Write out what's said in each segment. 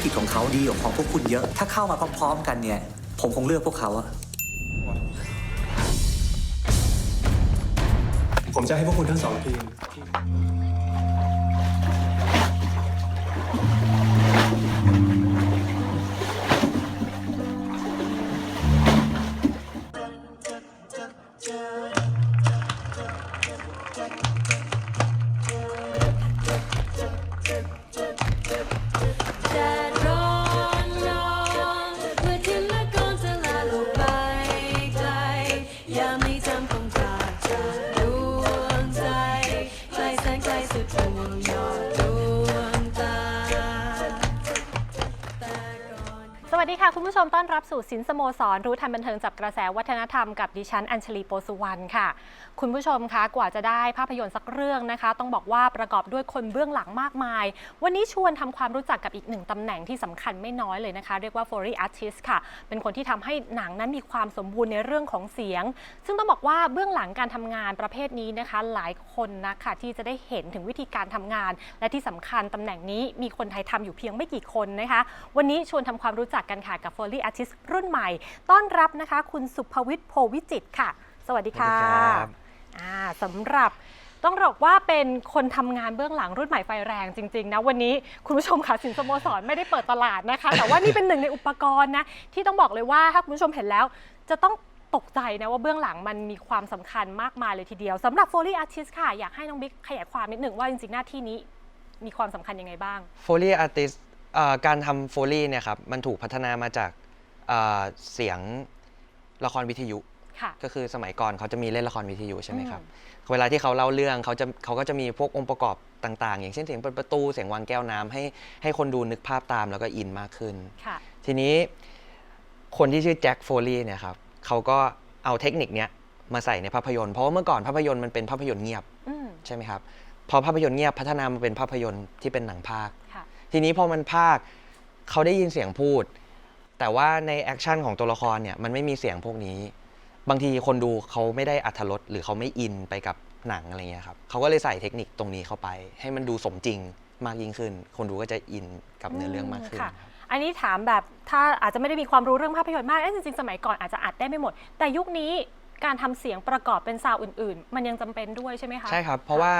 กิจของเขาดีกว่าของพวกคุณเยอะถ้าเข้ามาพร้อมๆกันเนี่ยผมคงเลือกพวกเขาอะผมจะให้พวกคุณทั้ง2 ทีมสวัสดีค่ะคุณผู้ชมต้อนรับสู่สินสโมสรรู้ทันบันเทิงจับกระแสวัฒนธรรมกับดิฉันอัญชลีโปสุวรรณค่ะคุณผู้ชมคะกว่าจะได้ภาพยนตร์สักเรื่องนะคะต้องบอกว่าประกอบด้วยคนเบื้องหลังมากมายวันนี้ชวนทำความรู้จักกับอีกหนึ่งตำแหน่งที่สำคัญไม่น้อยเลยนะคะเรียกว่า Foley Artist ค่ะเป็นคนที่ทำให้หนังนั้นมีความสมบูรณ์ในเรื่องของเสียงซึ่งต้องบอกว่าเบื้องหลังการทำงานประเภทนี้นะคะหลายคนนะคะที่จะได้เห็นถึงวิธีการทำงานและที่สำคัญตำแหน่งนี้มีคนไทยทำอยู่เพียงไม่กี่คนนะคะวันนี้ชวนทำความรู้จักกันค่ะกับ Foley Artist รุ่นใหม่ต้อนรับนะคะคุณสุภวิทย์โพวิจิตรค่ะสวัสดีค่ะสำหรับต้องบอกว่าเป็นคนทำงานเบื้องหลังรุ่นใหม่ไฟแรงจริงๆนะวันนี้คุณผู้ชมค่ะสินสโมสรไม่ได้เปิดตลาดนะคะแต่ว่านี่เป็นหนึ่งในอุปกรณ์นะที่ต้องบอกเลยว่าถ้าคุณผู้ชมเห็นแล้วจะต้องตกใจนะว่าเบื้องหลังมันมีความสำคัญมากมายเลยทีเดียวสำหรับ Foley Artist ค่ะอยากให้น้องบิ๊กขยายความนิดหนึ่งว่าจริงๆหน้าที่นี้มีความสำคัญยังไงบ้าง Foley Artist การทำ Foley เนี่ยครับมันถูกพัฒนามาจากเสียงละครวิทยุก็คือสมัยก่อนเขาจะมีเล่นละครวิทยุใช่ไหมครับเวลาที่เขาเล่าเรื่องเขาก็จะมีพวกองค์ประกอบต่างๆอย่างเช่นเสียงเปิดประตูเสียงวางแก้วน้ำให้คนดูนึกภาพตามแล้วก็อินมากขึ้นทีนี้คนที่ชื่อแจ็คโฟลีย์เนี่ยครับเขาก็เอาเทคนิคเนี้ยมาใส่ในภาพยนตร์เพราะว่าเมื่อก่อนภาพยนตร์มันเป็นภาพยนตร์เงียบใช่ไหมครับพอภาพยนตร์เงียบพัฒนามาเป็นภาพยนตร์ที่เป็นหนังพากย์ทีนี้พอมันพากย์เขาได้ยินเสียงพูดแต่ว่าในแอคชั่นของตัวละครเนี่ยมันไม่มีเสียงพวกนี้บางทีคนดูเขาไม่ได้อรรถรสหรือเขาไม่อินไปกับหนังอะไรเงี้ยครับเขาก็เลยใส่เทคนิคตรงนี้เข้าไปให้มันดูสมจริงมากยิ่งขึ้นคนดูก็จะอินกับเนื้อเรื่องมากขึ้นอันนี้ถามแบบถ้าอาจจะไม่ได้มีความรู้เรื่องภาพยนตร์มากจริงๆสมัยก่อนอาจจะอัดได้ไม่หมดแต่ยุคนี้การทำเสียงประกอบเป็นซาวด์อื่นๆมันยังจำเป็นด้วยใช่ไหมคะใช่ครับเพราะว่า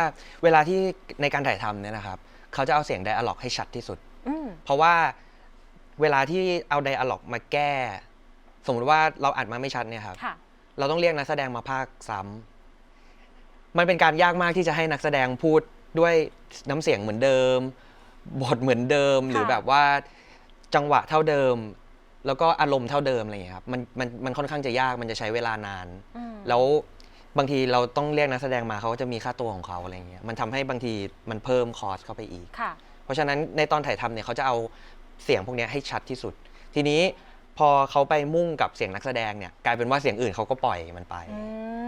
เวลาที่ในการถ่ายทำเนี่ยนะครับเขาจะเอาเสียงไดอะล็อกให้ชัดที่สุดเพราะว่าเวลาที่เอาไดอะล็อกมาแก้สมมติว่าเราอัดมาไม่ชัดเนี่ยครับเราต้องเรียกนักแสดงมาพากย์ซ้ำมันเป็นการยากมากที่จะให้นักแสดงพูดด้วยน้ำเสียงเหมือนเดิมบทเหมือนเดิมหรือแบบว่าจังหวะเท่าเดิมแล้วก็อารมณ์เท่าเดิมอะไรอย่างเงี้ยครับมันค่อนข้างจะยากมันจะใช้เวลานานแล้วบางทีเราต้องเรียกนักแสดงมาเขาก็จะมีค่าตัวของเขาอะไรเงี้ยมันทำให้บางทีมันเพิ่มคอสเข้าไปอีกเพราะฉะนั้นในตอนถ่ายทำเนี่ยเขาจะเอาเสียงพวกนี้ให้ชัดที่สุดทีนี้พอเขาไปมุ่งกับเสียงนักแสดงเนี่ยกลายเป็นว่าเสียงอื่นเขาก็ปล่อยมันไป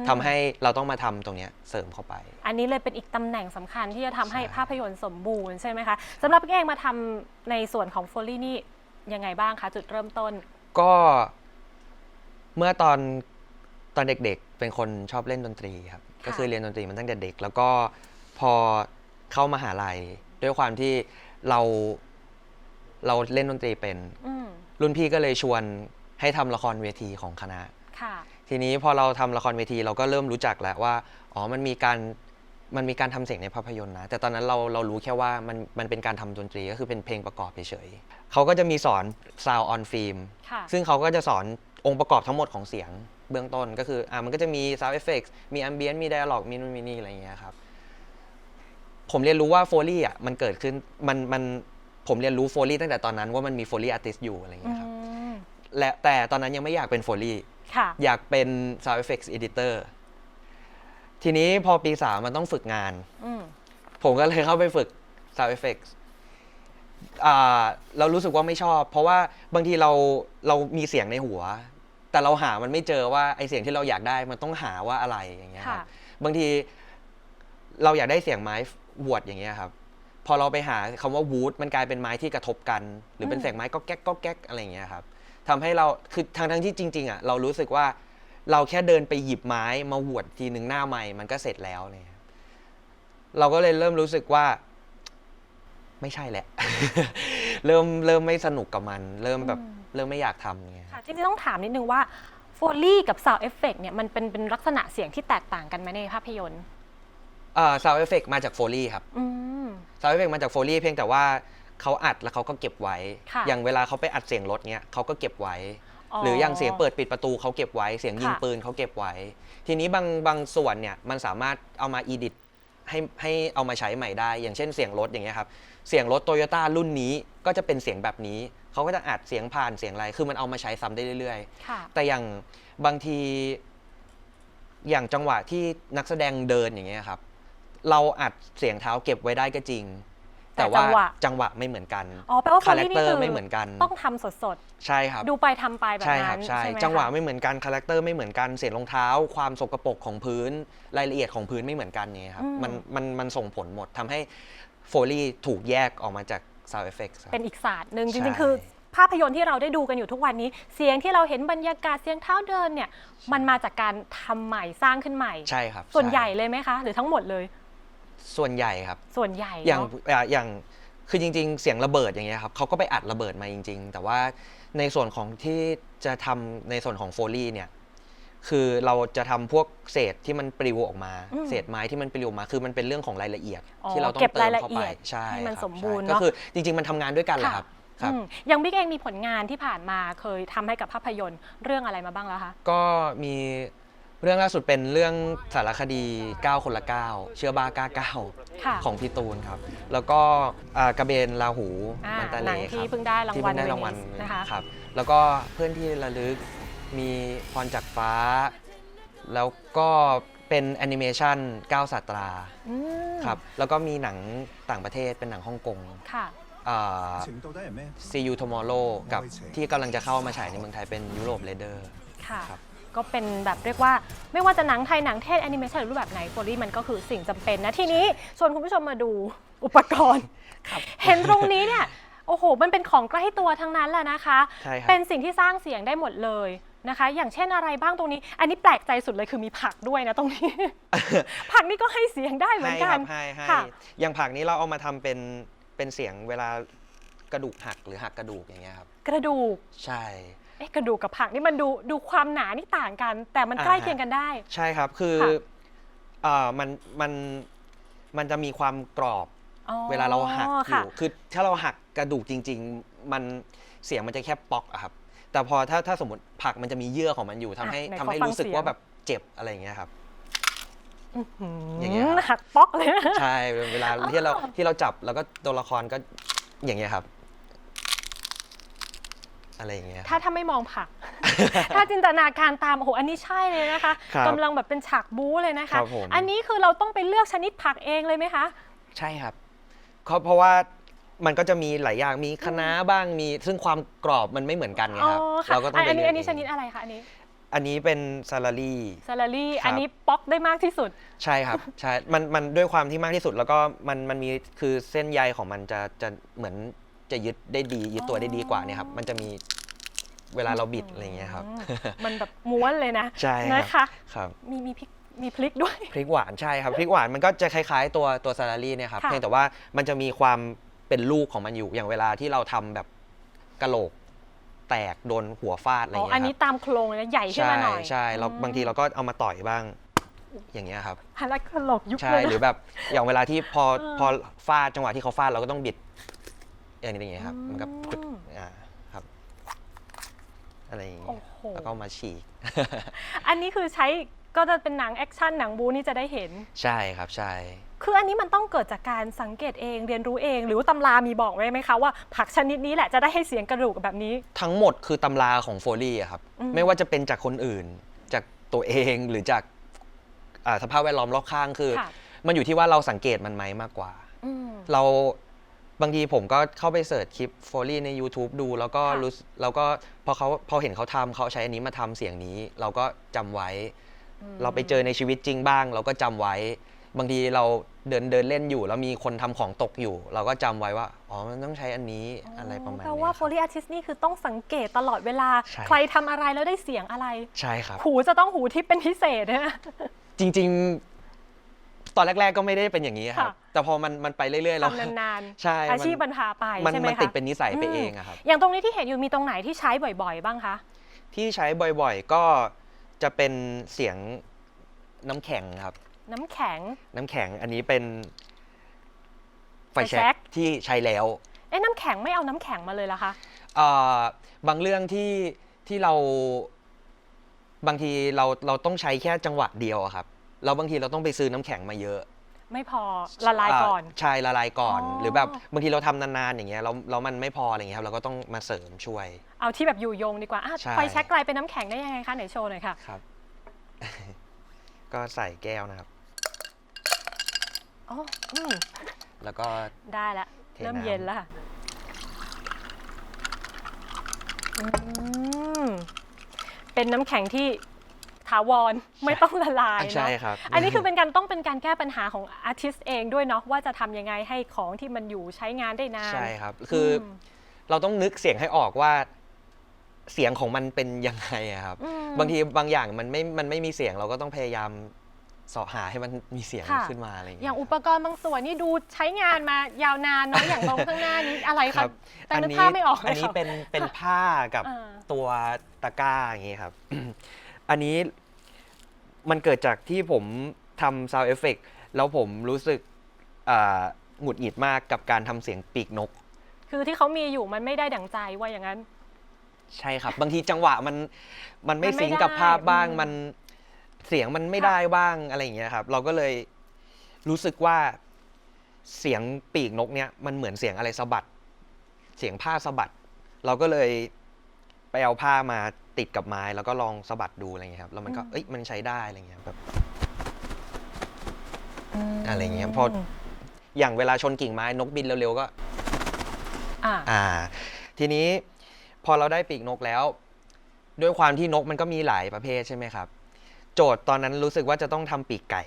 ทำให้เราต้องมาทำตรงนี้เสริมเข้าไปอันนี้เลยเป็นอีกตำแหน่งสำคัญที่จะทำให้ภาพยนตร์สมบูรณ์ใช่ไหมคะสำหรับพี่เองมาทำในส่วนของโฟลี่นี่ยังไงบ้างคะจุดเริ่มต้นก็เมื่อตอนเด็กๆเป็นคนชอบเล่นดนตรีครับก็คือเรียนดนตรีมาตั้งแต่เด็กแล้วก็พอเข้ามหาลัยด้วยความที่เราเล่นดนตรีเป็นรุ่นพี่ก็เลยชวนให้ทำละครเวทีของคณะทีนี้พอเราทำละครเวทีเราก็เริ่มรู้จักแล้วว่าอ๋อมันมีการทำเสียงในภาพยนตร์นะแต่ตอนนั้นเรารู้แค่ว่ามันเป็นการทำดนตรีก็คือเป็นเพลงประกอบเฉยๆเขาก็จะมีสอน Sound on Film ซึ่งเขาก็จะสอนองค์ประกอบทั้งหมดของเสียงเบื้องต้นก็คือมันก็จะมี Sound Effects มี Ambient มี Dialog มีนู่นมีนี่อะไรอย่างเงี้ยครับผมเรียนรู้ว่า Foley อ่ะมันเกิดขึ้นผมเรียนรู้ Foley ตั้งแต่ตอนนั้นว่ามันมี Foley Artist อยู่อะไรอย่างเงี้ยครับและแต่ตอนนั้นยังไม่อยากเป็น Foley อยากเป็น Sound Effects Editor ทีนี้พอปี 3มันต้องฝึกงานผมก็เลยเข้าไปฝึก Sound Effects เรารู้สึกว่าไม่ชอบเพราะว่าบางทีเรามีเสียงในหัวแต่เราหามันไม่เจอว่าไอเสียงที่เราอยากได้มันต้องหาว่าอะไรอย่างเงี้ยครับบางทีเราอยากได้เสียงไม้วอดอย่างเงี้ยครับพอเราไปหาคำว่าวูดมันกลายเป็นไม้ที่กระทบกันหรือเป็นเสียงไม้ก็แก๊กก็แก๊กอะไรอย่างเงี้ยครับทำให้เราคือทั้งที่จริงๆอ่ะเรารู้สึกว่าเราแค่เดินไปหยิบไม้มาหวดทีหนึ่งหน้าไมค์มันก็เสร็จแล้วเนี่ยเราก็เลยเริ่มรู้สึกว่าไม่ใช่แหละ เริ่มไม่สนุกกับมัน เริ่มแบบเริ่มไม่อยากทำอย่างเงี้ย ค่ะจริงๆต้องถามนิดนึงว่าโฟลี่กับ Sound Effect เนี่ยมันเป็นลักษณะเสียงที่แตกต่างกันไหมในภาพยนตร์ Sound Effect มาจากโฟลี่ครับ อืม Sound Effect มาจากโฟลี่เพียงแต่ว่าเขาอัดแล้วเขาก็เก็บไว้ ค่ะ อย่างเวลาเขาไปอัดเสียงรถเนี้ยเขาก็เก็บไว้ อ๋อ หรืออย่างเสียงเปิดปิดประตูเขาเก็บไว้เสียงยิง ค่ะ ปืนเขาเก็บไว้ ทีนี้บางส่วนเนี่ยมันสามารถเอามาอีดิทให้เอามาใช้ใหม่ได้ อย่างเช่นเสียงรถอย่างเงี้ยครับเสียงรถโตโยต้ารุ่นนี้ก็จะเป็นเสียงแบบนี้เขาก็จะอัดเสียงผ่านเสียงอะไรคือมันเอามาใช้ซ้ำได้เรื่อยๆ ค่ะ แต่อย่างบางทีอย่างจังหวะที่นักแสดงเดินอย่างเงี้ยครับเราอัดเสียงเท้าเก็บไว้ได้ก็จริง แต่ แต่ว่า จังหวะ จังหวะไม่เหมือนกัน อ๋อแปลว่า คาแรค Foley เตอ นี่ ร์ คือ ไม่เหมือนกัน ต้องทำสด ใช่ครับ ๆ ดูไปทำไปแบบ ใช่ค นั้ รับ น ใช่ ใช่ไหม จังหวะ คะ ไม่เหมือนกันคาแรคเตอร์ไม่เหมือนกันเสียงรองเท้า ความสกปรกของพื้นรายละเอียดของพื้นไม่เหมือนกันเนี่ยครับมันส่งผลหมดทำให้โฟลี่ถูกแยกออกมาจาก Sound Effects ครับ เป็นอีกศาสตร์หนึ่งจ ใช่ ริงๆ คือภาพยนตร์ที่เราได้ดูกันอยู่ทุกวันนี้ เสียงที่เราเห็นบรรยากาศเสียงเท้าเดินเนี่ยมันมาจากการทำใหม่สร้างขึ้นใหม่ ใช่ครับ ส่วนใหญ่ ช่ เลยไหมคะ หรือทั้งหมดเลย ส่วนใหญ่ครับ ส่วนใหญ่ อย่าง เนาะ อย่างคือจริงๆ เสียงระเบิดอย่างเงี้ยครับเขาก็ไปอัดระเบิดมาจริงๆ แต่ว่าในส่วนของที่จะทำในส่วนของโฟลี่เนี่ยคือเราจะทำพวกเศษที่มันปลิวออกมา เศษไม้ที่มันปลิวออกมาคือมันเป็นเรื่องของรายละเอียด อ๋อ ที่เราต้อง เก็บ เติ ราม ยละ เข้า เอี ไป ยด ใช่ ให้มัน ครับ สมบูรณ์ ใช่ เนาะ ก็คือจริงๆ มันทำงานด้วยกันแหละครับครับ อย่างบิ๊กเองมีผลงานที่ผ่านมาเคยทำให้กับภาพยนตร์เรื่องอะไรมาบ้างแล้วคะ ก็มีเรื่องล่าสุดเป็นเรื่องสารคดี 9 คนละ 9 เชื่อบ้ากล้า ค่ะ 9 ของพี่ตูนครับ แล้วก็กระเบนลาหู มันตา ห เล นัง ค ที่ รับ เพิ่งได้ราง ที่ วัล เพิ่งได้รางวัล เวนิสนะคะ ครับ แล้วก็เพื่อนที่ระลึกมีพรจากฟ้า แล้วก็เป็นแอนิเมชัน9ศาสตรา อืม ครับ แล้วก็มีหนังต่างประเทศเป็นหนังฮ่องกง ค่ะ 情到底係咩？ See You Tomorrow กับที่กำลังจะเข้ามาฉายในเมืองไทยเป็นยุโรปเลเดอร์ ค่ะ ครับ ก็เป็นแบบเรียกว่าไม่ว่าจะหนังไทยหนังเทศแอนิเมชันหรือรูปแบบไหนโฟลี่มันก็คือสิ่งจำเป็นนะทีนี้ชวนคุณผู้ชมมาดูอุปกรณ์ เห็นตรงนี้เนี่ยโอ้โหมันเป็นของใกล้ตัวทั้งนั้นแหละนะคะ ใช่ครับ เป็นสิ่งที่สร้างเสียงได้หมดเลยนะคะ อย่างเช่นอะไรบ้างตรงนี้ อันนี้แปลกใจสุดเลยคือมีผักด้วยนะตรงนี้ ผักนี่ก็ให้เสียงได้เหมือนกัน ให้ ค่ะ อย่างผักนี้เราเอามาทำเป็นเสียงเวลากระดูกหักหรือหักกระดูกอย่างเงี้ยครับ กระดูก ใช่ เอ๊ะกระดูกกับผักนี่มันดูความหนานี่ต่างกัน แต่มันใกล้เคียงกันได้ ใช่ครับคือ ค่ะ มันจะมีความกรอบ อ๋อ เวลาเราหักอ ค่ะ ยู่คือถ้าเราหักกระดูกจริง ๆ มันเสียงมันจะแค่ป๊อกอะครับ แต่พอถ้าสมมติผักมันจะมีเยื่อของมันอยู่ทำให้ ไหน ทำให้ ขอฟัง รู้สึก เสียง ว่าแบบเจ็บอะไรอย่างเงี้ยครับ หื อย่างเงี้ยครับ หักป๊อกเลยนะ ใช่เวลาที่เราจับแล้วก็ตัวละครก็อย่างเงี้ยครับ อะไรอย่างเงี้ย ถ้าไม่มองผัก ถ้าจินตนาการตามโอ้โหอันนี้ใช่เลยนะคะ ครับ กำลังแบบเป็นฉากบู๊เลยนะคะ ครับผม อันนี้คือเราต้องไปเลือกชนิดผักเองเลยไหมคะ ใช่ครับเพราะว่ามันก็จะมีหลายอย่างมีคะน้าบ้างมีซึ่งความกรอบมันไม่เหมือนกันไง อ๋อ ครับ ค่ะ เราก็ต้องไป อันนี้ เลือก อันนี้ เง ชนิดอะไรคะอันนี้ อันนี้เป็นซาลารี่ ซาลารี่ ครับ อันนี้ป๊อกได้มากที่สุด ใช่ครับใช่มันด้วยความที่มากที่สุดแล้วก็มันมีคือเส้นใยของมันจะเหมือนจะยึดได้ดียึดตัวได้ดีกว่าเนี่ยครับมันจะมีเวลาเราบิดอะไรอย่างเงี้ยครับ มันแบบม้วนเลยนะ ใช่ครับ นะคะ ครับ มีพริกมีพริกด้วย พริกหวานใช่ครับพริกหวานมันก็จะคล้ายๆตัวซาลารี่เนี่ยครับ ค่ะ เพียงแต่ว่ามันจะมีความเป็นลูกของมันอยู่อย่างเวลาที่เราทำแบบกะโหลกแตกโดนหัวฟาดอะไรอ อ๋ ย่าง อ เงี้ย อันนี้ ครับ ตามโครงเลยนะใหญ่ขึ้น ใช่ มาหน่อย ใช่เราบางทีเราก็เอามาต่อยบ้างอย่างเงี้ยครับ หันแล้วก็หลกยุบ ใช่ เลยนะ หรือแบบอย่างเวลาที่พอฟาดจังหวะที่เขาฟาดเราก็ต้องบิดอย่างนี้ครับมันก็กึกครับอะไรอย่างเงี้ โอ้ ย โห แล้วก็มาฉีก อันนี้คือใช้ก็จะเป็นหนังแอคชั่นหนังบูนี่จะได้เห็น ใช่ครับใช่ คืออันนี้มันต้องเกิดจากการสังเกตเองเรียนรู้เอง หรือว่าตำรามีบอกไว้ไหมคะว่าผักชนิดนี้แหละจะได้ให้เสียงกระดูกแบบนี้ ทั้งหมดคือตำราของโฟลี่อะครับไม่ว่าจะเป็นจากคนอื่น จากตัวเองหรือจากสภาพแวดล้อมรอบข้างคือ ค่ะ มันอยู่ที่ว่าเราสังเกตมันไหมมากกว่า อืม เราบางทีผมก็เข้าไปเสิร์ชคลิปโฟลี่ใน YouTube ดูแล้วก็ ค่ะ รู้แล้วก็พอเห็นเขาทำเขาใช้อันนี้มาทำเสียงนี้ เราก็จำไว้ เราไปเจอในชีวิตจริงบ้าง เราก็จำไว้ บางทีเราเดินเล่นอยู่ แล้วมีคนทำของตกอยู่ เราก็จำไว้ว่าอ๋อมันต้องใช้อันนี้อะไรประมาณ แปล นี้ ว่า ค โฟ รับ ลี่อาร์ติสนี่คือต้องสังเกตตลอดเวลา ใช่ ใครทำอะไรแล้วได้เสียงอะไร ใช่ครับ หูจะต้องหูที่เป็นพิเศษนะ จริง ตอนแรกๆก็ไม่ได้เป็นอย่างนี้ครับ ค่ะ แต่พอมันไปเรื่อยๆแล้ว ทำนาน ใช่ อาชีพมันพาไป มัน ใช่ไหม มัน คะ ติดเป็นนิสัยไปเองอะครับ อย่างตรงนี้ที่เห็นอยู่มีตรงไหนที่ใช้บ่อยๆ บ้างคะ ที่ใช้บ่อยๆก็จะเป็นเสียงน้ำแข็งครับ น้ำแข็ง น้ำแข็งอันนี้เป็นไฟ ไฟแช็ แช็ ก กที่ใช้แล้ว น้ำแข็งไม่เอาน้ำแข็งมาเลยเหรอคะ บางเรื่องที่เราบางทีเราต้องใช้แค่จังหวะเดียวอะครับแล้วบางทีเราต้องไปซื้อน้ำแข็งมาเยอะ ไม่พอละลายก่อน ใช่ละลายก่อน อ๋อ หรือแบบบางทีเราทำนานๆอย่างเงี้ยแล้วมันไม่พออะไรเงี้ยครับเราก็ต้องมาเสริมช่วย เอาที่แบบอยู่ยงดีกว่า ใช่ ไฟแช็กกลายเป็นน้ำแข็งได้ยังไงคะไหนโชว์หน่อยค่ะ ครับ ก็ใส่แก้วนะครับ อ๋อ แล้วก็ ได้แล้ว เท เริ่ม น้ำ เย็นแล้วค่ะเป็นน้ำแข็งที่ถาวรไม่ต้องละลาย ใช่ เนาะ ครับ อันนี้คือเป็นการแก้ปัญหาของอาร์ติสต์เองด้วยเนาะว่าจะทำยังไงให้ของที่มันอยู่ใช้งานได้นาน ใช่ครับ คืออเราต้องนึกเสียงให้ออกว่าเสียงของมันเป็นยังไงอะครับ บางทีบางอย่างมันไม่มีเสียงเราก็ต้องพยายามเสาะหาให้มันมีเสียง ค่ะ ขึ้นมาอะไรอย่าง อ เงี้ ย่าย งอุปกรณ์บางส่วนนี่ดูใช้งานมายาวนานเนาะ อย่างตรงข้างหน้านี้อะไร ครั คะ บ แต่นึกภาพไม่ออกเลย อันนี้ ค่ะ เป็นผ้ากับ อ่า ตัวตะกร้าอย่างงี้ครับ อันนี้มันเกิดจากที่ผมทำ sound effect แล้วผมรู้สึกหงุดหงิดมากกับการทำเสียงปีกนก คือที่เขามีอยู่มันไม่ได้ดั่งใจว่าอย่างนั้น ใช่ครับ บางทีจังหวะมันไม่ มันไม่ ซิงก์กับ ได้ ภาพบ้าง อืม มันเสียงมันไม่ ค่ะ ได้บ้างอะไรอย่างเงี้ยครับ เราก็เลยรู้สึกว่าเสียงปีกนกเนี่ยมันเหมือนเสียงอะไรสะบัด เสียงผ้าสะบัด เราก็เลยไปเอาผ้ามาติดกับไม้แล้วก็ลองสะบัดดูอะไรเงี้ยครับแล้วมันก็เอ้ยมันใช้ได้อะไรเงี้ยแบบอะไรเงี้ยพออย่างเวลาชนกิ่งไม้นกบินเร็วๆก็ ทีนี้พอเราได้ปีกนกแล้ว ด้วยความที่นกมันก็มีหลายประเภทใช่ไหมครับ โจทย์ตอนนั้นรู้สึกว่าจะต้องทำปีกไก่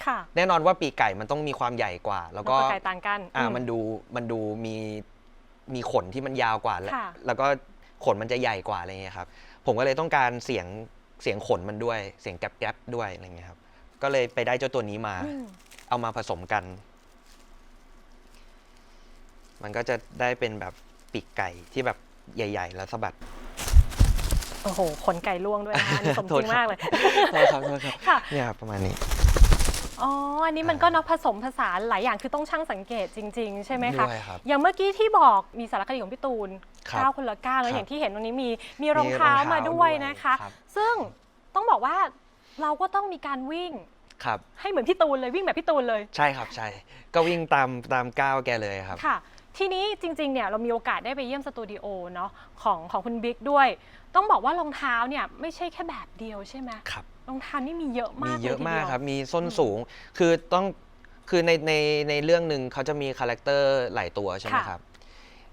ค่ะ แน่นอนว่าปีกไก่มันต้องมีความใหญ่กว่า แล้วก็ ไก่ต่างกัน มันดูมีขนที่มันยาวกว่า ค่ะ แล้วก็ขนมันจะใหญ่กว่าอะไรเงี้ยครับผมก็เลยต้องการเสียงขนมันด้วยเสียงแกรบๆด้วยอะไรเงี้ยครับก็เลยไปได้เจ้าตัวนี้มา เอามาผสมกัน มันก็จะได้เป็นแบบปีกไก่ที่แบบใหญ่ๆแล้วสะบัด โอ้โหขนไก่ล่วงด้วยนะคะอันนี่สมจริงมากเลย โทษครับ ค่ะ เนี่ยครับประมาณนี้ อ๋อ อันนี้มันก็เนาะผสมผสานหลายอย่างคือต้องช่างสังเกตจริง ๆ ใช่ไหมคะ ด้วยครับ อย่างเมื่อกี้ที่บอกมีสารคดีของพี่ตูน ครับ 9 คนละ 9 แล้ว ครับ อย่างที่เห็นตรงนี้มีรองเท้ามาด้วยนะคะ ครับ ซึ่งต้องบอกว่าเราก็ต้องมีการวิ่ง ครับ ให้เหมือนพี่ตูนเลยวิ่งแบบพี่ตูนเลย ใช่ครับใช่ก็วิ่งตามก้าวแกเลยครับ ค่ะ ทีนี้จริงๆเนี่ยเรามีโอกาสได้ไปเยี่ยมสตูดิโอเนาะของคุณบิ๊กด้วย ต้องบอกว่ารองเท้าเนี่ยไม่ใช่แค่แบบเดียวใช่ไหม ครับ รองเท้านี่มีเยอะมาก มีเยอะ ลทีดีว มากครับมีส้นสูงคือในเรื่องหนึ่งเขาจะมีคาแรคเตอร์หลายตัวใช่ไหม ค่ะ ครับ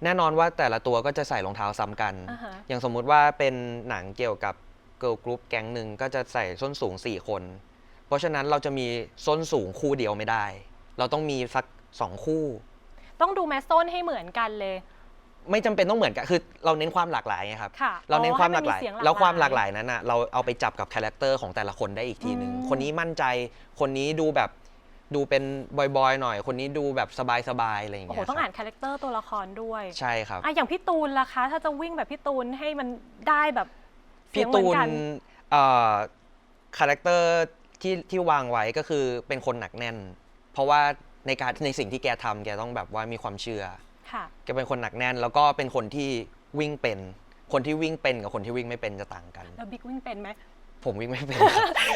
แน่นอนว่าแต่ละตัวก็จะใส่รองเท้าซ้ำกัน อ่าฮะ อย่างสมมุติว่าเป็นหนังเกี่ยวกับเกิร์ลกรุ๊ปแก๊งหนึ่งก็จะใส่ส้นสูง4 คน เพราะฉะนั้นเราจะมีส้นสูงคู่เดียวไม่ได้ เราต้องมีสัก2 คู่ ต้องดูแมสส้นให้เหมือนกันเลย ไม่จำเป็นต้องเหมือนกันคือเราเน้นความหลากหลายไงครับ ค่ะ เราเน้นความหลากหลาย ให้มันมีเสียงหลากหลาย แล้วความหลากหลายนั้นอ่ะเราเอาไปจับกับคาแรคเตอร์ของแต่ละคนได้อีกทีหนึ่ง อืม คนนี้มั่นใจคนนี้ดูเป็นบอยๆหน่อย คนนี้ดูแบบสบายๆอะไรอย่าง โอ้ เงี้ โห ย ต้อง ค อ่า รับ นคาแรคเตอร์ตัวละครด้วย ใช่ครับ อย่างพี่ตูนล่ะคะ ถ้าจะวิ่งแบบพี่ตูนให้มันได้แบบเสีย พี่ งเหมื ตู อน น กัน คาแรคเตอร์ที่วางไว้ก็คือเป็นคนหนักแน่น เพราะว่าในสิ่งที่แกทำแกต้องแบบว่ามีความเชื่อ ค่ะ แกเป็นคนหนักแน่น แล้วก็เป็นคนที่วิ่งเป็นคนที่วิ่งเป็นกับคนที่วิ่งไม่เป็นจะต่างกัน แล้วบิ๊กวิ่งเป็นไหม ผมวิ่งไม่เป็น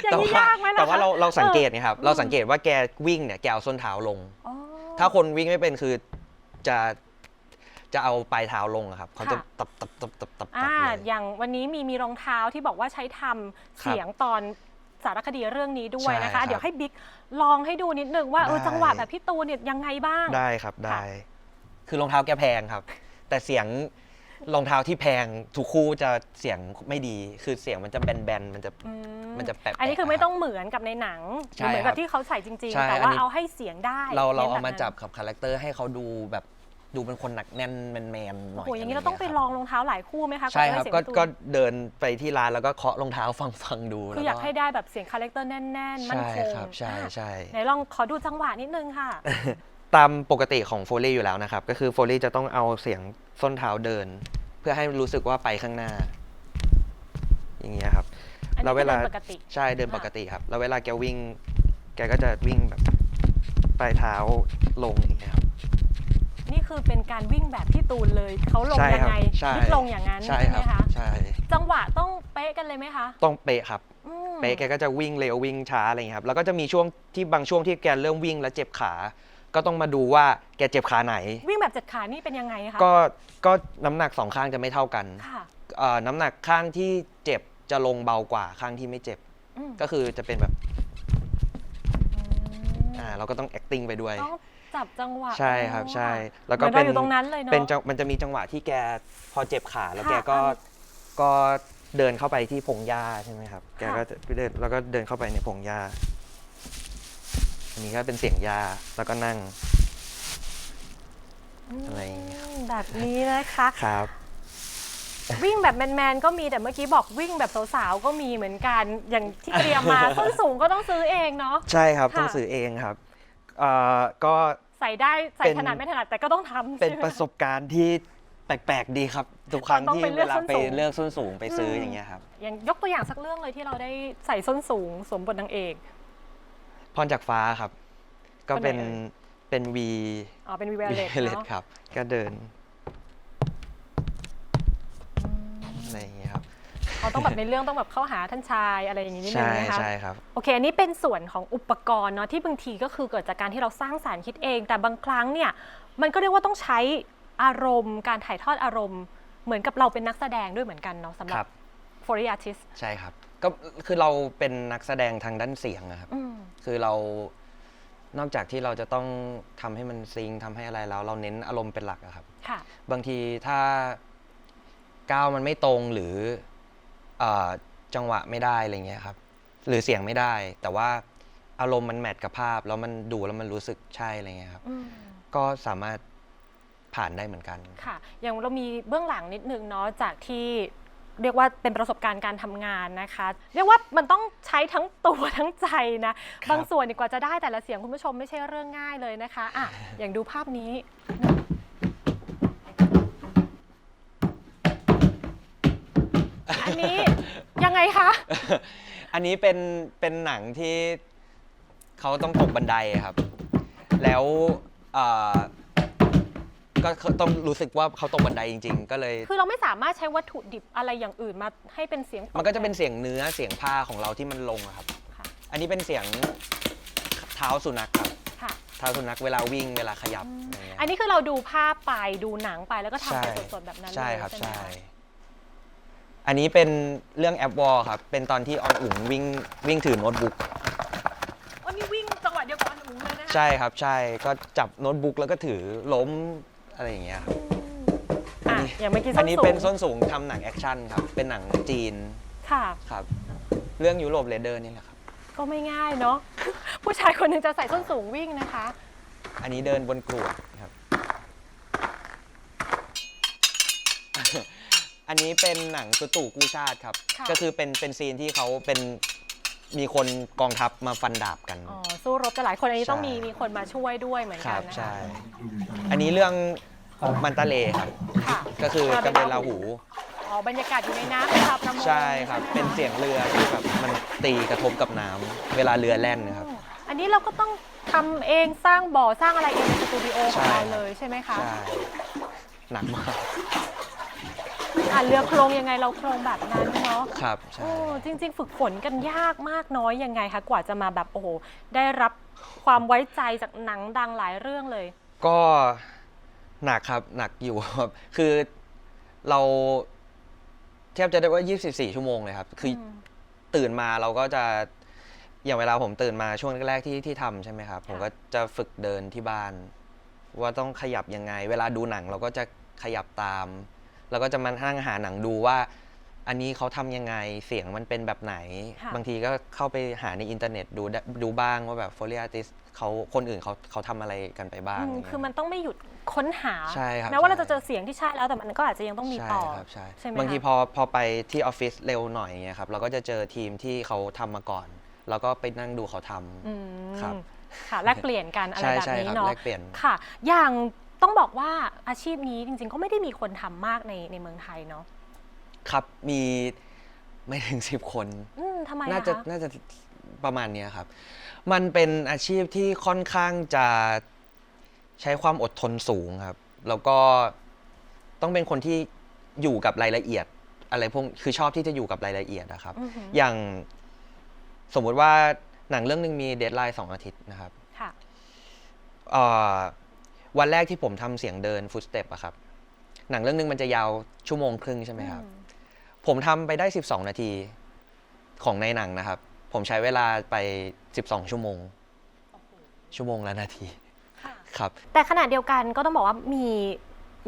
อย่างนี้ยากไหมล่ะ แต่ว่า คะ เราสังเกตไงครับเราสังเกตว่าแกวิ่งเนี่ยแกเอาส้นเท้าลง อ๋อ ถ้าคนวิ่งไม่เป็นคือจะเอาปลายเท้าลงอะครับเขาจะ ค่ะ ตับเลย อย่างวันนี้มีรองเท้าที่บอกว่าใช้ทำเสียงตอนสารคดีเรื่องนี้ด้วยนะ ใช่ครั คะ บ เดี๋ยวให้บิ๊กลองให้ดูนิดนึงว่า ได้ จังหวะแบบพี่ตูนเนี่ยยังไงบ้าง ได้ครับได้ ค่ะ คือรองเท้าแกแพงครับ แต่เสียงรองเท้าที่แพงทุกคู่จะเสียงไม่ดี คือเสียงมันจะแบนๆมันจะแปะๆ อันนี้คือไม่ต้องเหมือนกับในหนังห ใช่ รือเหมือน ครั กับบ ที่เขาใส่จริง ใช่ ๆ แต่ อัน ว่า นี้ เอาให้เสียงได้ เรา น้น เอา แบบ มา นั้น จับกับคาแรคเตอร์ให้เขาดูแบบ ดูเป็นคนหนักแน่นแมนๆหน่อย โอ้โหอย่างนี้เราต้องไปลองรองเท้าหลายคู่ไหมคะ ใช่ครับ ก่อนจะได้เสียง ก็ ตูน เดินไปที่ร้านแล้วก็เคาะรองเท้าฟังดู คืออยากให้ได้แบบเสียงคาแรคเตอร์แน่นๆมั่นคง ใช่ครับใช่ อ่ะ ใช่ ไหนลองขอดูจังหวะนิดนึงค่ะ ตามปกติของโฟลี่อยู่แล้วนะครับ ก็คือโฟลี่จะต้องเอาเสียงส้นเท้าเดิน เพื่อให้รู้สึกว่าไปข้างหน้า อย่างเงี้ยครับ อันนี้ แล้วเวลา คือเดินปกติ ใช่เดิน ค่ะ ปกติครับ แล้วเวลาแกวิ่ง แกก็จะวิ่งแบบปลายเท้าลงอย่างเงี้ยครับ นี่คือเป็นการวิ่งแบบพี่ตูนเลยเขาลง ใช่ ยั ครับ ไง ใช่ ลิกลงอย่างนั้น ใช่ ใช่ ค ไห รั ม บ คะ ใช่ จังหวะต้องเป๊ะกันเลยไหมคะ ต้องเป๊ะครับ อืม เป๊ะแกก็จะวิ่งเร็ววิ่งช้าอะไรอย่างเงี้ยครับ แล้วก็จะมีช่วงที่บางช่วงที่แกเริ่มวิ่งแล้วเจ็บขา ก็ต้องมาดูว่าแกเจ็บขาไหน วิ่งแบบ7 ขานี่เป็นยังไงคะ ก็น้ำหนักสองข้างจะไม่เท่ากัน ค่ะ น้ำหนักข้างที่เจ็บจะลงเบากว่าข้างที่ไม่เจ็บ อืม ก็คือจะเป็นแบบ อืม เราก็ต้อง acting ไปด้วย ต้องจับจังหวะ ใช่ครับใช่ แล้วก็ เหมือนเราอยู่ตรงนั้นเลยเนอะ มันจะมีจังหวะที่แกพอเจ็บขาแล้ว ค่ะ แกก็เดินเข้าไปที่พงหญ้าใช่ไหมครับ แกก็จะเดินแล้วก็เดินเข้าไปในพงหญ้า อันนี้ก็เป็นเสียงหญ้าแล้วก็นั่ง อะไรอย่างเงี้ย แบบนี้นะคะ ครับ วิ่งแบบแมนๆก็มีแต่เมื่อกี้บอกวิ่งแบบสาวๆก็มีเหมือนกันอย่างที่เตรียมมา ส้นสูงก็ต้องซื้อเองเนาะ ใช่ครับ ค่ะ ต้องซื้อเองครับก็ ใส่ได้ใส่ เป็น ถนัดไม่ถนัดแต่ก็ต้องทำ เป็น ใช่ไหม ประสบการณ์ที่แปลกๆดีครับ ทุกครั้ง ต้อง ที่ ไปเลื เว อก ลา ส้น ไป สูง เลือกส้นสูงไปซื้ออย่างเงี้ยครับ อย่างยกตัวอย่างสักเรื่องเลยที่เราได้ใส่ส้นสูงสวมบทนางเอก พรจากฟ้าครับ ก็เป็น คนไหนเอ่ย เป็นวี อ๋อเป็นวีเวลเลต เลต เนาะ ครับ ก็เดินอะไรอย่างเงี้ยครับ เขาต้องแบบในเรื่องต้องแบบเข้าหาท่านชายอะไรอย่างนี้นิดนึง ใช่ นะคะ ใช่ครับ โอเค อันนี้เป็นส่วนของอุปกรณ์เนาะที่บางทีก็คือเกิดจากการที่เราสร้างสรรค์คิดเอง แต่บางครั้งเนี่ยมันก็เรียกว่าต้องใช้อารมณ์ การถ่ายทอดอารมณ์ เหมือนกับเราเป็นนักแสดงด้วยเหมือนกันเนาะสำห ค รั รั บบ Foley Artist ใช่ครับ ก็คือเราเป็นนักแสดงทางด้านเสียงนะครับ อืม คือเรานอกจากที่เราจะต้องทำให้มันซิงค์ทำให้อะไรแล้ว เราเน้นอารมณ์เป็นหลักอะครับ ค่ะ บางทีถ้าก้าวมันไม่ตรงหรือจังหวะไม่ได้อะไรเงี้ยครับ หรือเสียงไม่ได้ แต่ว่าอารมณ์มันแมทกับภาพ แล้วมันดูแล้วมันรู้สึกใช่อะไรเงี้ยครับ อืม ก็สามารถผ่านได้เหมือนกัน ค่ะ อย่างเรามีเบื้องหลังนิดนึงเนาะจากที่เรียกว่าเป็นประสบการณ์การทำงานนะคะ เรียกว่ามันต้องใช้ทั้งตัวทั้งใจนะ ครับ บางส่วนดีกว่าจะได้แต่ละเสียงคุณผู้ชมไม่ใช่เรื่องง่ายเลยนะคะอ่ะอย่างดูภาพนี้ อันนี้ยังไงคะ อันนี้เป็นหนังที่เขาต้องตกบันไดครับ แล้วก็ต้องรู้สึกว่าเขาตกบันไดจริงๆ ก็เลย คือเราไม่สามารถใช้วัตถุดิบอะไรอย่างอื่นมาให้เป็นเสียงต มันก็จะเป็นเสียงเนื้อเสียงผ้าของเราที่มันลงอะครับ ค่ะ อันนี้เป็นเสียงเท้าสุนัขครับ ค่ะ เท้าสุนัขเวลาวิ่งเวลาขยับอะไรเงี้ย อันนี้คือเราดูภาพไปดูหนังไปแล้วก็ทำ ใช่ ไปสดๆแบบนั้นเลย ใช่ครับ ไหม ใช่ คะ อันนี้เป็นเรื่องแอปวอลครับ เป็นตอนที่ออนอุ๋งวิ่งถือโน้ตบุ๊ก วันนี้วิ่งจังหวะเดียวกับอันอุ้งเลยนะคะ ใช่ครับใช่ก็จับโน้ตบุ๊กแล้วก็ถือล้มอะไรอย่างเงี้ยครับ อ่ะอย่างเมื่อกี้ อันนี้ ส้นสูง เป็นส้นสูงทำหนังแอคชั่นครับ เป็นหนังจีน ค่ะ ครับ เรื่องยุโรปเรเดอร์นี่แหละครับ ก็ไม่ง่ายเนาะ ผู้ชายคนหนึงจะใส่ส้นสูงวิ่งนะคะ อันนี้เดินบนกรวดครับ อันนี้เป็นหนังตุตู่กู้ชาติครับ ค่ะ ก็คือเป็นซีนที่เขามีคนกองทัพมาฟันดาบกัน อ๋อสู้รบกันหลายคนอันนี้ ใช่ ต้องมีคนมาช่วยด้วยเหมือน ค กั รั น บ นะคะ ใช่ อันนี้เรื่องมันตะเลครับ ค่ะ ก็คือกระเบนราหู อ๋อบรรยากาศอยู่ในน้ำเป็นชาวประมง ใช่ครับ ไหมะ เป็นเสียงเรือที่แบบมันตีกระทบกับน้ำเวลาเรือแล่นนะครับ อันนี้เราก็ต้องทำเองสร้างบ่อสร้างอะไรเองในสตูดิโอของ ใช่ เราเลยใช่ไหมคะ ใช่ หนักมาก เรือโครงยังไงเราโครงแบบนั้นเนาะ ครับใช่ โอ้จริง ๆ ฝึกฝนกันยากมากน้อยยังไงคะกว่าจะมาแบบโอ้โหได้รับความไว้ใจจากหนังดังหลายเรื่องเลย ก็หนักครับหนักอยู่ครับ คือเราแทบจะได้ว่า 24 ชั่วโมงเลยครับ คือตื่นมาเราก็จะอย่างเวลาผมตื่นมาช่วงแรกๆที่ทำใช่ไหมครับ ผมก็จะฝึกเดินที่บ้าน ว่าต้องขยับยังไง เวลาดูหนังเราก็จะขยับตาม แล้วก็จะมานั่งหาหนังดูว่า อันนี้เขาทำยังไงเสียงมันเป็นแบบไหน ค่ะ บางทีก็เข้าไปหาในอินเทอร์เน็ตดูบ้างว่าแบบ Foley Artist คนอื่นเขาทำอะไรกันไปบ้างย่างเงี้ย คือมันต้องไม่หยุดค้นหา ใช่ครับ แม้ว่า ใช่ เราจะเจอเสียงที่ใช่แล้วแต่มันก็อาจจะยังต้องมี ใช่ ต่อ ครับใช่ ใช่ไหม บางที คะ พอไปที่ออฟฟิศเร็วหน่อยเงี้ยครับเราก็จะเจอทีมที่เขาทำมาก่อน แล้วก็ไปนั่งดูเขาทำครับ ค่ะแลกเปลี่ยนกันอะไร ใช่ แบบ ใช่ นี้ ครับ เนาะ แลกเปลี่ยน ค่ะ อย่างต้องบอกว่าอาชีพนี้จริงๆก็ไม่ได้มีคนทำมากในเมืองไทยเนาะ ครับมีไม่ถึง10 คน ทำไม น่า อะ จะ คะ น่าจะประมาณเนี้ยครับ มันเป็นอาชีพที่ค่อนข้างจะใช้ความอดทนสูงครับ แล้วก็ต้องเป็นคนที่อยู่กับรายละเอียด อะไรพวกคือชอบที่จะอยู่กับรายละเอียดนะครับ อย่างสมมุติว่าหนังเรื่องนึงมีเดดไลน์2 อาทิตย์นะครับ ค่ะ วันแรกที่ผมทำเสียงเดินฟุตสเต็ปอะครับ หนังเรื่องนึงมันจะยาว1.5 ชั่วโมงใช่ไหมครับ ผมทำไปได้12 นาทีของในหนังนะครับ ผมใช้เวลาไป12 ชั่วโมง ชั่วโมงละนาที ค่ะ ครับ แต่ขณะเดียวกันก็ต้องบอกว่า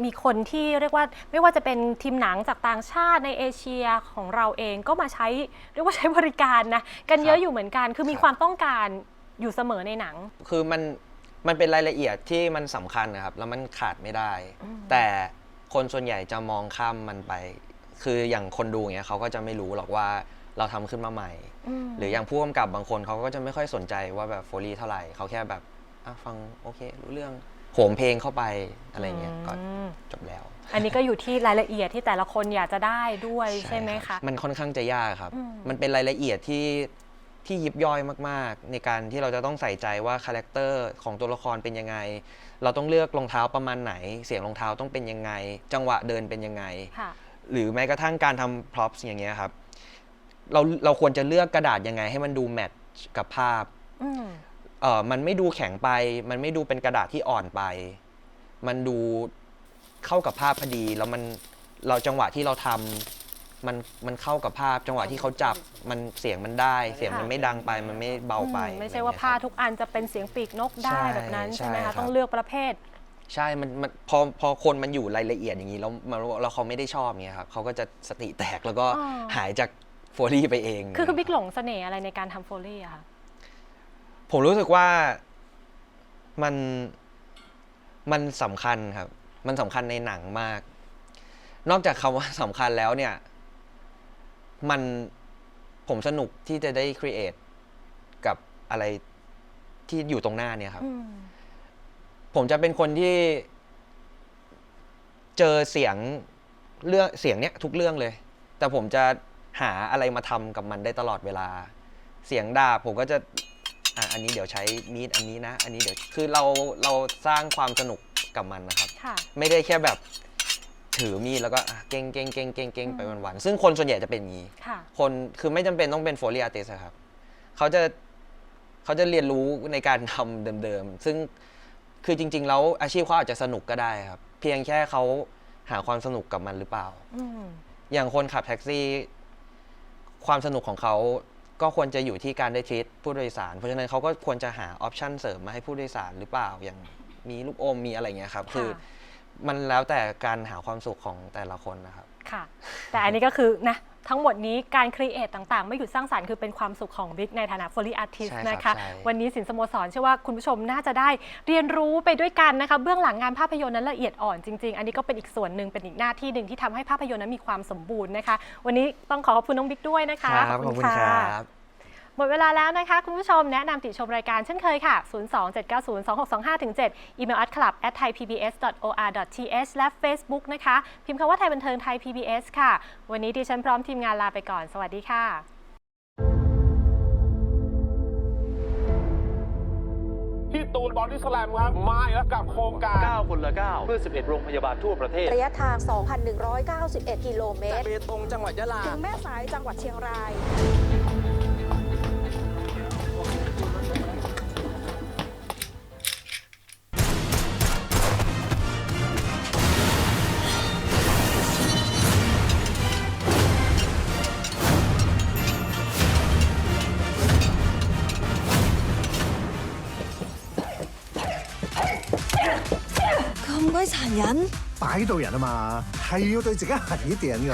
มีคนที่เรียกว่าไม่ว่าจะเป็นทีมหนังจากต่างชาติในเอเชียของเราเองก็มาใช้เรียกว่าใช้บริการนะกันเยอะอยู่เหมือนกัน คือมีความต้องการอยู่เสมอในหนัง คือมันเป็นรายละเอียดที่มันสำคัญนะครับ แล้วมันขาดไม่ได้ แต่คนส่วนใหญ่จะมองข้ามมันไป คืออย่างคนดูเงี้ยเขาก็จะไม่รู้หรอกว่าเราทำขึ้นมาใหม่ หรืออย่างผู้กำกับบางคนเขาก็จะไม่ค่อยสนใจว่าแบบโฟลีเท่าไหร่เขาแค่แบบฟังโอเครู้เรื่องโหมเพลงเข้าไปอะไรเงี้ยก็จบแล้ว อันนี้ก็อยู่ที่รายละเอียดที่แต่ละคนอยากจะได้ด้วยใช่ไหม รั คะ บมันค่อนข้างจะยากครับ มันเป็นรายละเอียดที่ยิบย่อยมากๆ ในการที่เราจะต้องใส่ใจว่าคาแรคเตอร์ของตัวละครเป็นยังไง เราต้องเลือกรองเท้าประมาณไหน เสียงรองเท้าต้องเป็นยังไง จังหวะเดินเป็นยังไง ค่ะ หรือแม้กระทั่งการทำ props อย่างเงี้ยครับ เราควรจะเลือกกระดาษยังไงให้มันดูแมทช์กับภาพ มันไม่ดูแข็งไป มันไม่ดูเป็นกระดาษที่อ่อนไป มันดูเข้ากับภาพพอดี แล้วเราจังหวะที่เราทำมันเข้ากับภาพ จังหวะที่เขาจับมันเสียงมันได้ เสียงมันไม่ดังไป มันไม่เบาไป ไม่ใช่ว่าผ้าทุกอันจะเป็นเสียงปีกนกได้แบบนั้นใช่ไหม ใช่ครั คะ บ ต้องเลือกประเภท ใช่มันพอคนมันอยู่รายละเอียดอย่างนี้แล้วเขาไม่ได้ชอบเงี้ยครับเขาก็จะสติแตกแล้วก็หายจากโฟลี่ไปเอง คือบิ๊กหลงเสน่ห์อะไรในการทำโฟลี่อะคะ ผมรู้สึกว่ามันสำคัญครับ มันสำคัญในหนังมาก นอกจากคำว่าสำคัญแล้วเนี่ยผมสนุกที่จะได้ครีเอทกับอะไรที่อยู่ตรงหน้าเนี่ยครับ ผมจะเป็นคนที่เจอเสียงเนี้ยทุกเรื่องเลย แต่ผมจะหาอะไรมาทำกับมันได้ตลอดเวลา เสียงดาบผมก็จะอันนี้เดี๋ยวใช้มีดอันนี้นะ อันนี้เดี๋ยวคือเราสร้างความสนุกกับมันนะครับ ไม่ได้แค่แบบถือมีดแล้วก็เก่งไปวันๆซึ่งคนส่วนใหญ่จะเป็นอย่างนี้คนคือไม่จำเป็นต้องเป็นโฟลี่อาร์ติสต์ครับเขาจะเรียนรู้ในการทำเดิมๆซึ่งคือจริงๆแล้วอาชีพเขาอาจจะสนุกก็ได้ครับ เพียงแค่เขาหาความสนุกกับมันหรือเปล่าอย่างคนขับแท็กซี่ความสนุกของเขาก็ควรจะอยู่ที่การได้ทรีตผู้โดยสารเพราะฉะนั้นเขาก็ควรจะหาออปชันเสริมมาให้ผู้โดยสารหรือเปล่าอย่างมีลูกอมมีอะไรเงี้ยครับคือมันแล้วแต่การหาความสุขของแต่ละคนนะครับค่ะแต่อันนี้ก็คือนะทั้งหมดนี้การครีเอทต่างๆไม่หยุดสร้างสรรค์คือเป็นความสุขของบิ๊กในฐานะ Foley Artist นะคะวันนี้สินสโมสรเชื่อว่าคุณผู้ชมน่าจะได้เรียนรู้ไปด้วยกันนะคะเบื้องหลังงานภาพยนตร์นั้นละเอียดอ่อนจริงๆอันนี้ก็เป็นอีกส่วนหนึ่งเป็นอีกหน้าที่หนึ่งที่ทำให้ภาพยนตร์นั้นมีความสมบูรณ์นะคะวันนี้ต้องขอบคุณน้องบิ๊กด้วยนะคะ ขอบคุณครับหมดเวลาแล้วนะคะคุณผู้ชมแนะนำติชมรายการเช่นเคยค่ะ 027902625-7 อีเมลclub@thaipbs.or.th และ Facebook นะคะพิมพ์คำว่าไทยบันเทิงไทย PBS ค่ะวันนี้ดิฉันพร้อมทีมงานลาไปก่อนสวัสดีค่ะที่ตูนบอดี้สแลมครับมาอีกแล้วกับโครงการ9 คนละ 9 เพื่อ 11 โรงพยาบาลทั่วประเทศ ระยะทาง 2,191 กิโลเมตร เบตงจังหวัดยะลา ถึงแม่สายจังหวัดเชียงราย 咁鬼殘忍！擺到人啊嘛，係要對自己狠一點㗎。